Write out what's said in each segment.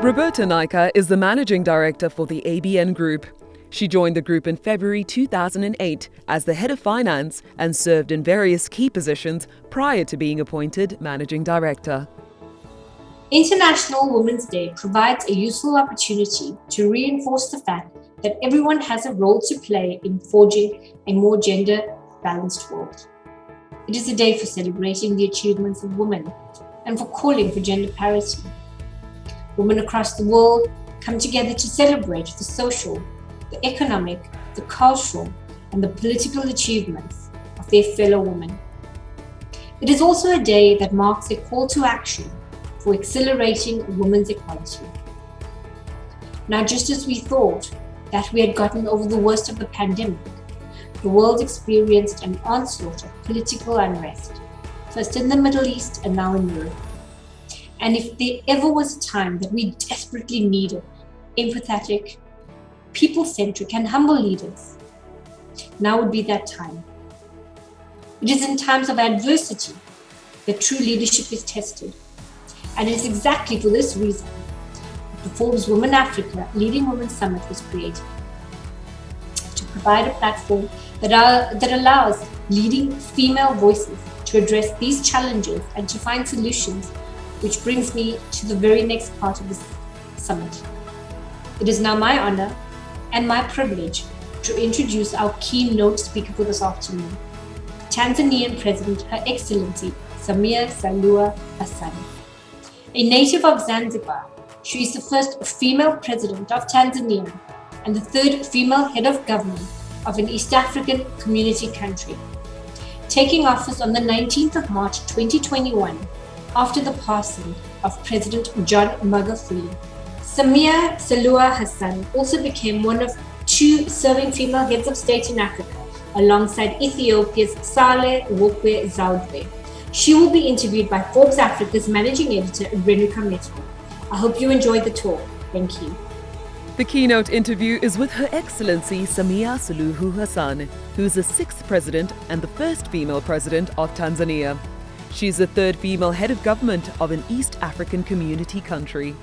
Renuka is the managing director for the ABN Group. She joined the group in February 2008 as the head of finance and served in various key positions prior to being appointed managing director. International Women's Day provides a useful opportunity to reinforce the fact that everyone has a role to play in forging a more gender-balanced world. It is a day for celebrating the achievements of women and for calling for gender parity. Women across the world come together to celebrate the social, the economic, the cultural, and the political achievements of their fellow women. It is also a day that marks a call to action for accelerating women's equality. Now, just as we thought that we had gotten over the worst of the pandemic, the world experienced an onslaught of political unrest, first in the Middle East and now in Europe. And if there ever was a time that we desperately needed empathetic, people-centric, and humble leaders, now would be that time. It is in times of adversity that true leadership is tested. And it is exactly for this reason that the Forbes Women Africa Leading Women Summit was created, to provide a platform that allows leading female voices to address these challenges and to find solutions, which brings me to the very next part of this summit. It is now my honor and my privilege to introduce our keynote speaker for this afternoon, Tanzanian President, Her Excellency Samia Suluhu Hassan. A native of Zanzibar, she is the first female president of Tanzania and the third female head of government of an East African community country, taking office on the 19th of March 2021 after the passing of President John Magufuli. Samia Suluhu Hassan also became one of two serving female heads of state in Africa, alongside Ethiopia's Saleh Workwe Zewde. She will be interviewed by Forbes Africa's managing editor, Renuka Methil. I hope you enjoyed the talk. Thank you. The keynote interview is with Her Excellency Samia Suluhu Hassan, who is the sixth president and the first female president of Tanzania. She is the third female head of government of an East African community country.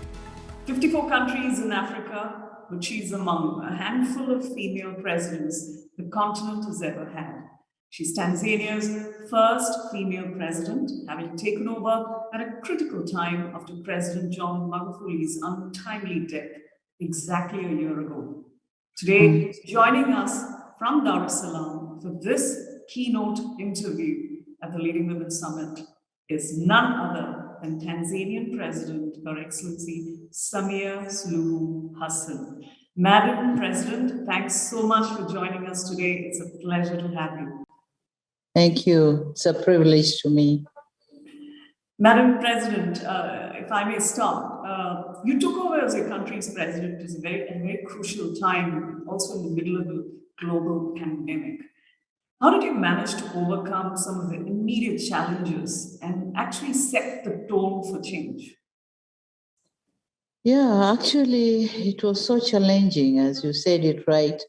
54 countries in Africa, but she's among a handful of female presidents the continent has ever had. She's Tanzania's first female president, having taken over at a critical time after President John Magufuli's untimely death exactly a year ago. Today, joining us from Dar es Salaam for this keynote interview at the Leading Women Summit is none other than Tanzanian President, Her Excellency Samia Suluhu Hassan. Madam President, thanks so much for joining us today. It's a pleasure to have you. Thank you. It's a privilege to me. Madam President, if I may start, you took over as your country's president at a very crucial time, also in the middle of a global pandemic. How did you manage to overcome some of the immediate challenges and actually set the tone for change? Yeah, actually, it was so challenging, as you said it right,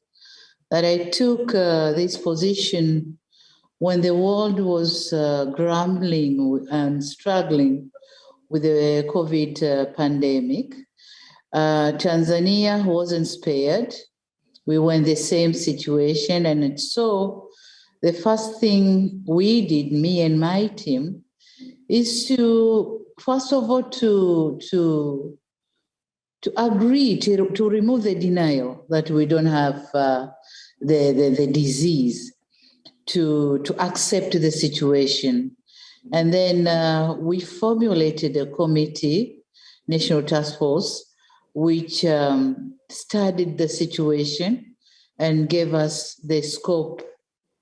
that I took this position when the world was grumbling and struggling with the COVID pandemic. Tanzania wasn't spared. We were in the same situation. And so the first thing we did, me and my team, is to, first of all, to agree to remove the denial that we don't have the disease, to accept the situation. And then we formulated a committee, National Task Force, which studied the situation and gave us the scope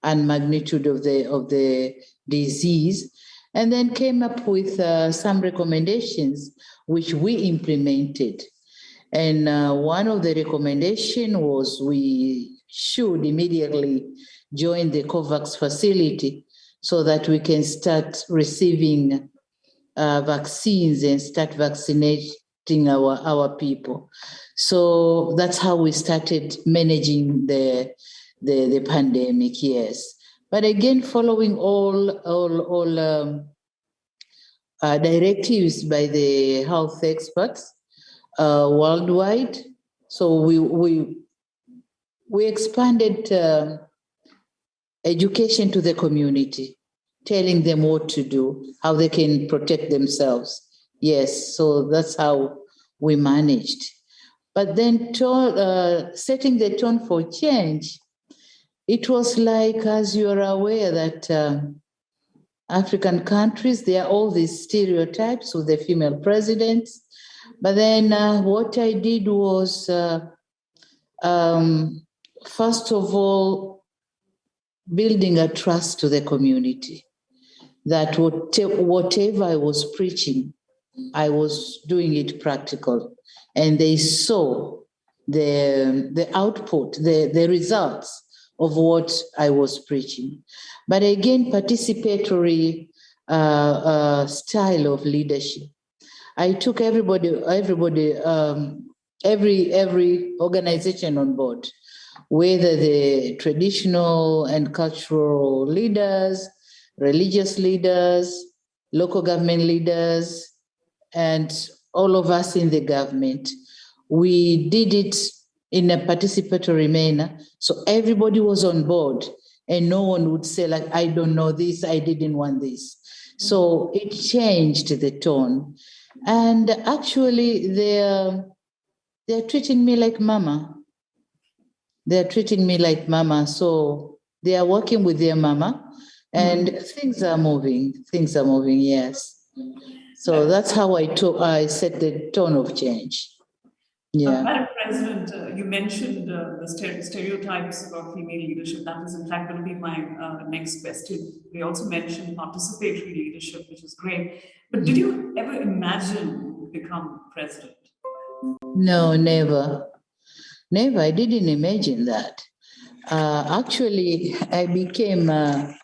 and magnitude of the disease, and then came up with some recommendations which we implemented. And one of the recommendations was we should immediately join the COVAX facility so that we can start receiving vaccines and start vaccinating our people. So that's how we started managing the pandemic, yes. But again, following all directives by the health experts worldwide. So we expanded education to the community, telling them what to do, how they can protect themselves. Yes, so that's how we managed. But then setting the tone for change, it was like, as you are aware, that African countries, there are all these stereotypes with the female presidents. But then what I did was, first of all, building a trust to the community that whatever I was preaching, I was doing it practical. And they saw the output, the results of what I was preaching. But again, participatory style of leadership. I took every organization on board, whether the traditional and cultural leaders, religious leaders, local government leaders, and all of us in the government. We did it in a participatory manner, so everybody was on board, and no one would say, like, I don't know this, I didn't want this. So it changed the tone. And actually, they're treating me like mama. They're treating me like mama. So they are working with their mama, and things are moving. Things are moving, yes. So that's how I set the tone of change. Yeah. Madam President, you mentioned the stereotypes about female leadership. That is, in fact, going to be my next question. We also mentioned participatory leadership, which is great. But did you ever imagine become president? No, never. Never. I didn't imagine that. Actually, I became a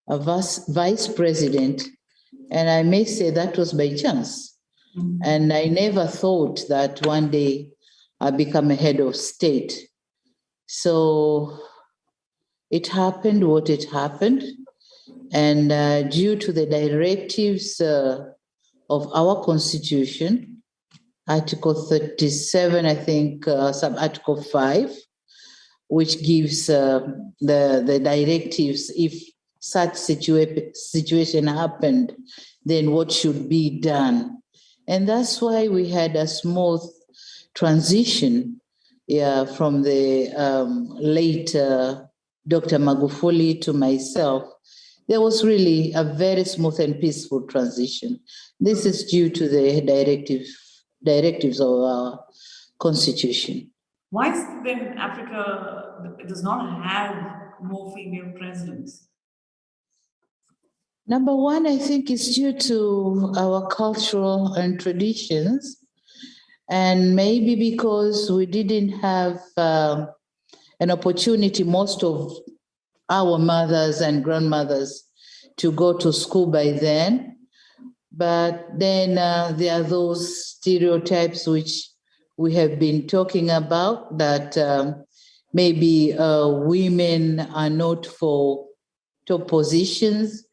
vice president, and I may say that was by chance. And I never thought that one day I'd become a head of state. So it happened what it happened. And due to the directives of our constitution, Article 37, I think, sub-Article 5, which gives the directives, if such situation happened, then what should be done. And that's why we had a smooth transition from the late Dr. Magufuli to myself. There was really a very smooth and peaceful transition. This is due to the directives of our constitution. Why is it then Africa does not have more female presidents? Number one, I think it's due to our cultural and traditions, and maybe because we didn't have an opportunity, most of our mothers and grandmothers, to go to school by then. But then there are those stereotypes which we have been talking about, that maybe women are not for top positions.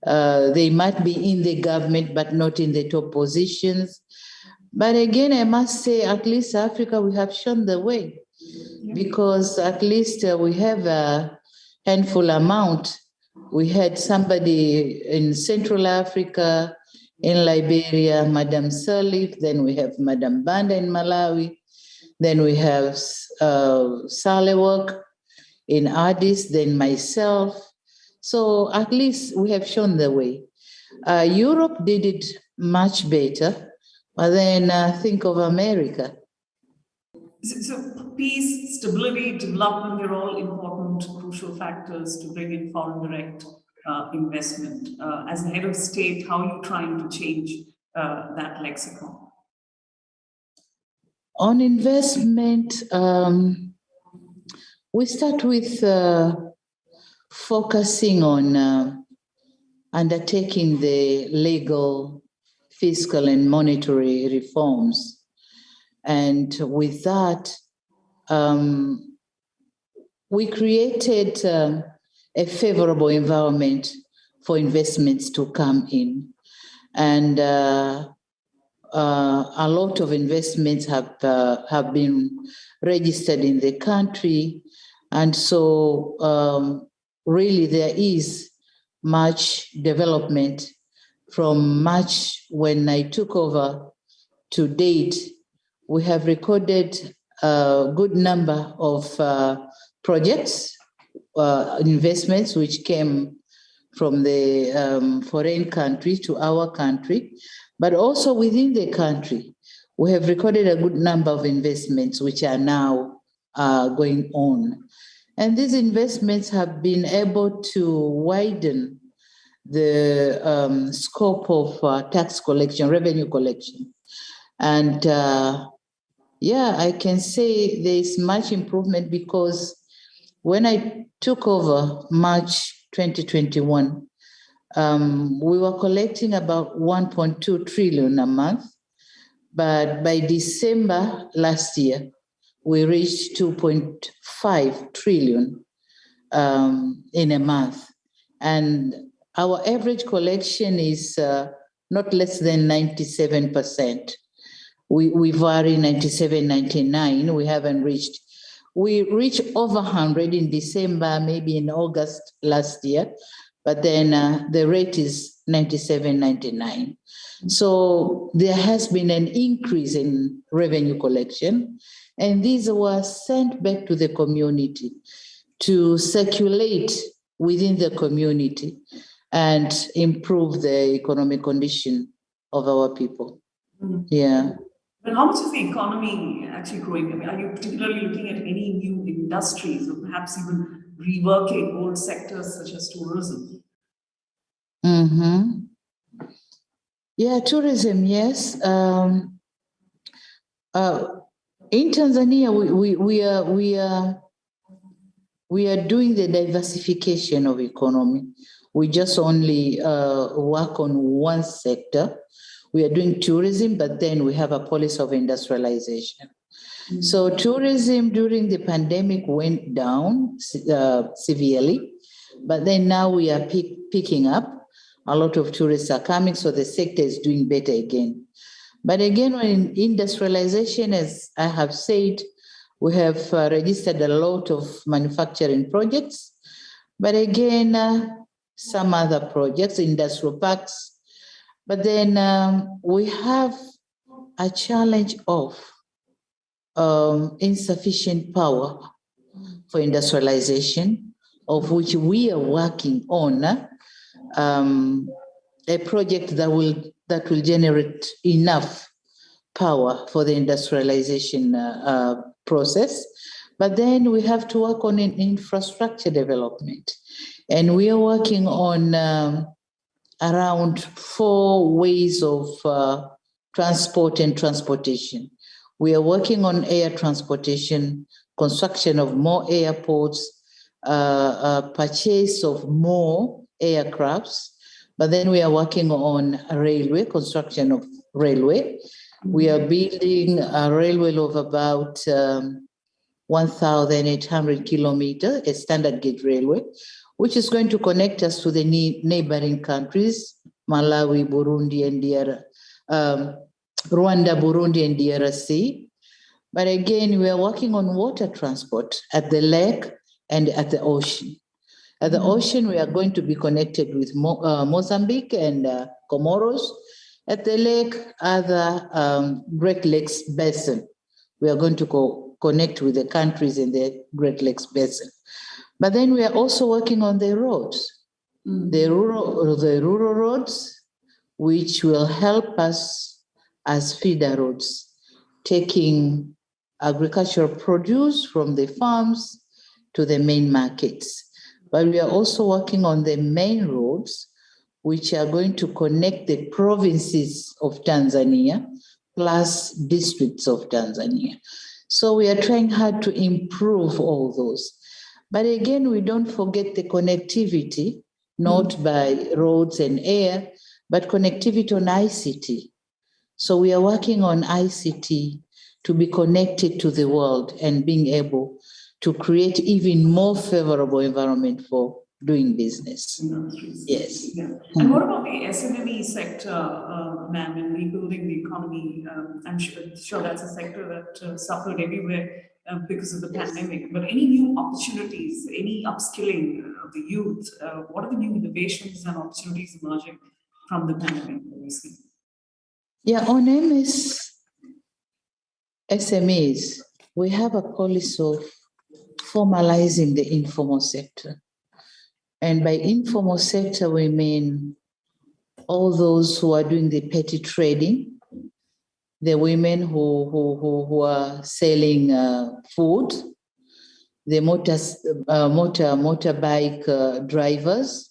They might be in the government, but not in the top positions. But again, I must say, at least Africa, we have shown the way, because at least we have a handful amount. We had somebody in Central Africa, in Liberia, Madam Sirleaf, then we have Madam Banda in Malawi, then we have Salewak in Addis, then myself. So at least we have shown the way. Europe did it much better, but then think of America. So peace, stability, development, they're all important, crucial factors to bring in foreign direct investment. As a head of state, how are you trying to change that lexicon? On investment, we start with focusing on undertaking the legal, fiscal, and monetary reforms. And with that, we created a favorable environment for investments to come in. and a lot of investments have been registered in the country. And so really there is much development from March when I took over to date. We have recorded a good number of projects, investments which came from the foreign country to our country, but also within the country. We have recorded a good number of investments which are now going on. And these investments have been able to widen the scope of tax collection, revenue collection. And yeah, I can say there is much improvement because when I took over March 2021, we were collecting about 1.2 trillion a month. But by December last year, we reached 2.5 trillion in a month. And our average collection is not less than 97%. We vary 97, 99. We haven't reached. We reached over 100 in December, maybe in August last year, but then the rate is 97, 99. So there has been an increase in revenue collection, and these were sent back to the community to circulate within the community and improve the economic condition of our people. Yeah. But how much is the economy actually growing? I mean, are you particularly looking at any new industries or perhaps even reworking old sectors such as tourism? Mm-hmm. Yeah, tourism, yes. In Tanzania, we are doing the diversification of economy. We just only work on one sector. We are doing tourism, but then we have a policy of industrialization. Mm-hmm. So tourism during the pandemic went down severely, but then now we are picking up. A lot of tourists are coming, so the sector is doing better again. But again, when industrialization, as I have said, we have registered a lot of manufacturing projects, but again, some other projects, industrial parks. But then we have a challenge of insufficient power for industrialization, of which we are working on a project that will generate enough power for the industrialization process. But then we have to work on infrastructure development. And we are working on around 4 ways of transport and transportation. We are working on air transportation, construction of more airports, purchase of more aircrafts, but then we are working on a railway, construction of railway. We are building a railway of about 1,800 kilometers, a standard gauge railway, which is going to connect us to the neighboring countries, Malawi, Burundi, and Rwanda, Burundi, and DRC. But again, we are working on water transport at the lake and at the ocean. At the ocean, we are going to be connected with Mozambique and Comoros. At the lake, other Great Lakes Basin. We are going to connect with the countries in the Great Lakes Basin. But then we are also working on the roads, the rural roads, which will help us as feeder roads, taking agricultural produce from the farms to the main markets. But we are also working on the main roads, which are going to connect the provinces of Tanzania plus districts of Tanzania. So we are trying hard to improve all those. But again, we don't forget the connectivity, not by roads and air, but connectivity on ICT. So we are working on ICT to be connected to the world and being able to create even more favorable environment for doing business. Industries. Yes. Yeah. And what about the SME sector, ma'am, in rebuilding the economy? I'm sure that's a sector that suffered everywhere because of the pandemic. But any new opportunities, any upskilling of the youth? What are the new innovations and opportunities emerging from the pandemic that we see? Yeah, on SMEs, we have a policy of formalizing the informal sector. And by informal sector, we mean all those who are doing the petty trading, the women who are selling food, the motorbike drivers,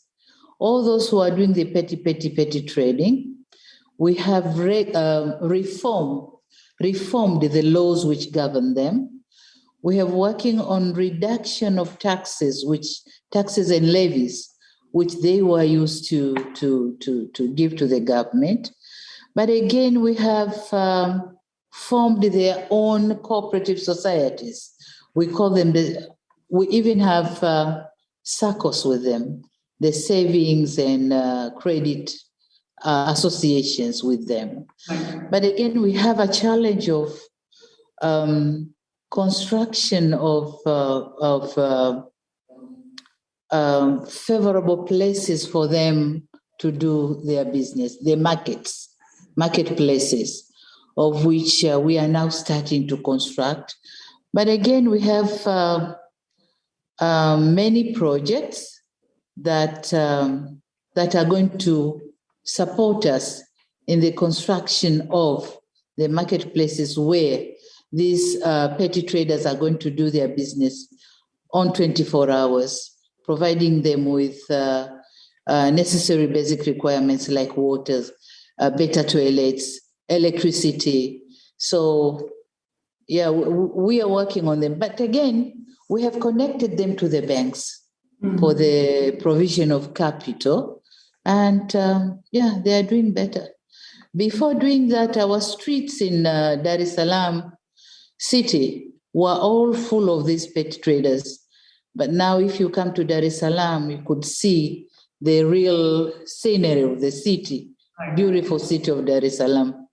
all those who are doing the petty trading. We have reformed the laws which govern them. We have working on reduction of taxes and levies, which they were used to give to the government. But again, we have formed their own cooperative societies. We call them we even have SACCOs with them, the savings and credit associations with them. But again, we have a challenge of construction of favorable places for them to do their business, their marketplaces, of which we are now starting to construct. But again, we have many projects that are going to support us in the construction of the marketplaces where these petty traders are going to do their business on 24 hours, providing them with necessary basic requirements like water, better toilets, electricity. So, yeah, we are working on them. But again, we have connected them to the banks for the provision of capital. And they are doing better. Before doing that, our streets in Dar es Salaam city were all full of these petty traders. But now if you come to Dar es Salaam, you could see the real scenery of the city, beautiful city of Dar es Salaam.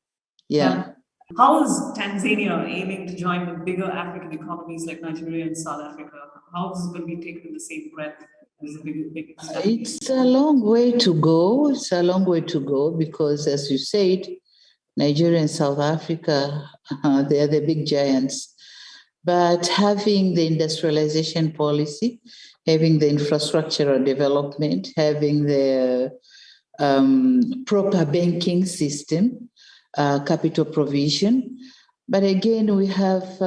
Yeah. How is Tanzania aiming to join with bigger African economies like Nigeria and South Africa? How is it going to be taken in the same breath as the big It's a long way to go. It's a long way to go because, as you said, Nigeria and South Africa, they are the big giants. But having the industrialization policy, having the infrastructural development, having the proper banking system, capital provision. But again, we have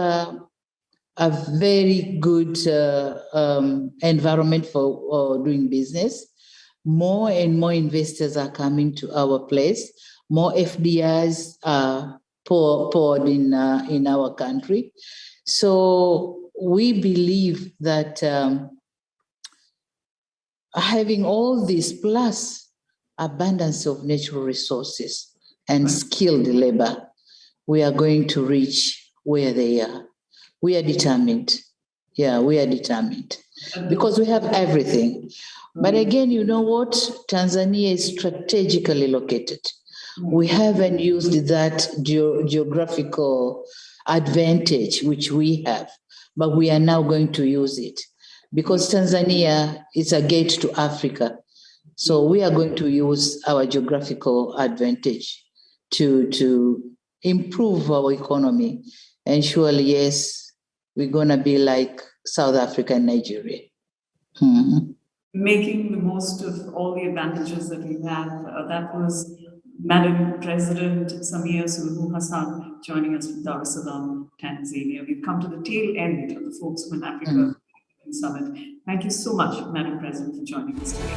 a very good environment for doing business. More and more investors are coming to our place. More FDIs are poured in our country. So we believe that having all this plus abundance of natural resources and skilled labor, we are going to reach where they are. We are determined. Yeah, we are determined because we have everything. But again, you know what? Tanzania is strategically located. We haven't used that geographical advantage which we have, but we are now going to use it because Tanzania is a gate to Africa. So we are going to use our geographical advantage to improve our economy. And surely, yes, we're going to be like South Africa and Nigeria. Making the most of all the advantages that we have. That was Madam President Samia Suluhu Hassan joining us from Dar es Salaam, Tanzania. We've come to the tail end of the Folksman Africa Summit. Thank you so much, Madam President, for joining us today.